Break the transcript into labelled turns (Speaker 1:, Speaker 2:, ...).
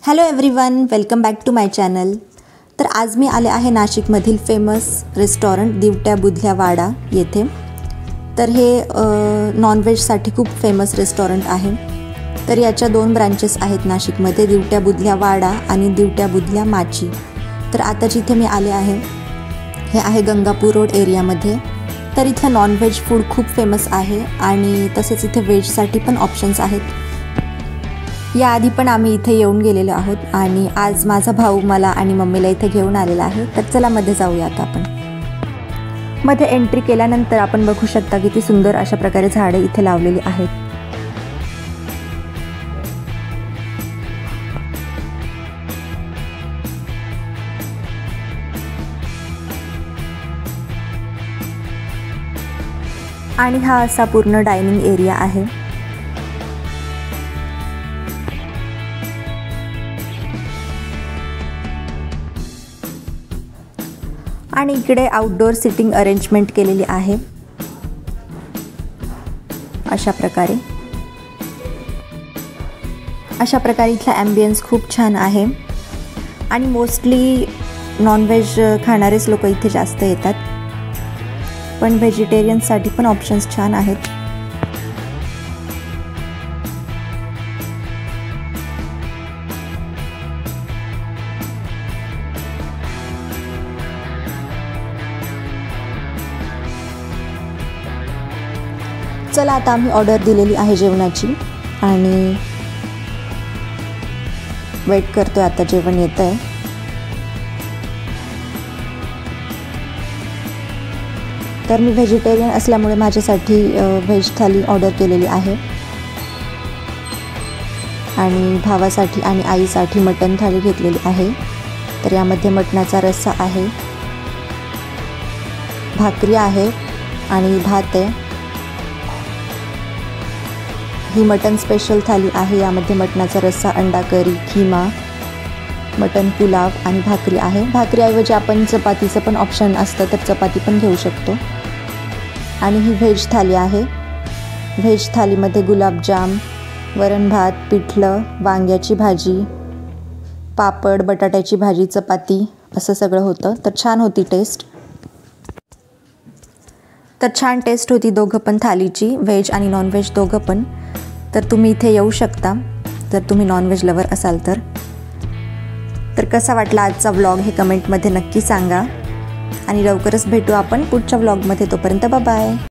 Speaker 1: Hello everyone, welcome back to my channel. तर आज मी आले आहे नाशिकमधील फेमस रेस्टॉरंट दिवट्या बुधल्या वाडा येथे। तर हे नॉनव्हेजसाठी खूप फेमस रेस्टॉरंट आहे। तर याच्या दोन ब्रांचेस आहेत नाशिकमध्ये, दिवट्या बुधल्या वाडा आणि दिवट्या बुधल्या माची। तर आता जिथे मी आले आहे हे आहे गंगापूर रोड एरियामध्ये। तर इथे नॉनव्हेज फूड खूप फेमस आहे आणि तसेच इथे व्हेजसाठी पण ऑप्शन्स आहेत। याआधी पण आम्ही इथे येऊन गेलेलो आहोत आणि आज माझा भाऊ मला आणि मम्मीला इथे घेऊन आलेला आहे। तर चला मध्ये जाऊया आता आपण। मध्ये एंट्री केल्यानंतर आपण बघू शकता किती सुंदर अशा प्रकारे झाडे इथे लावलेली आहेत। आणि हा असा पूर्ण डायनिंग एरिया आहे। आणि इकडे आउटडोर सिटिंग अरेंजमेंट केलेली आहे अशा प्रकारे इथला ॲम्बियन्स खूप छान आहे आणि मोस्टली नॉनव्हेज खाणारेच लोक इथे जास्त येतात, पण व्हेजिटेरियनसाठी पण ऑप्शन्स छान आहेत। चला आता आम्ही ऑर्डर दिलेली आहे जेवणाची आणि वेट करतोय, आता जेवण येतंय। तर मी व्हेजिटेरियन असल्यामुळे माझ्यासाठी व्हेज थाली ऑर्डर केलेली आहे आणि भावासाठी आणि आईसाठी मटण थाली घेतलेली आहे। तर यामध्ये मटणाचा रस्सा आहे, भाकरी आहे आणि भात आहे। ही मटन स्पेशल थाली आहे। यामध्ये मटणाचा रस्सा, अंडा करी, खिमा, मटन पुलाव आणि भाकरी आहे। भाकरीऐवजी आपण चपातीचं पण ऑप्शन असतं, तर चपाती पण घेऊ शकतो। आणि ही व्हेज थाली आहे। व्हेज थालीमध्ये गुलाबजाम, वरण भात, पिठलं, वांग्याची भाजी, पापड, बटाट्याची भाजी, चपाती असं सगळं होतं। तर छान होती टेस्ट। तर छान टेस्ट होती दोघं पण थालीची, व्हेज आणि नॉनव्हेज दोघं पण। तर तुम्ही इथे येऊ शकता जर तुम्ही नॉनव्हेज लवर असाल तर। तर कसा वाटला आजचा व्लॉग हे कमेंटमध्ये नक्की सांगा आणि लवकरच भेटू आपण पुढच्या व्लॉगमध्ये। तोपर्यंत बाय बाय।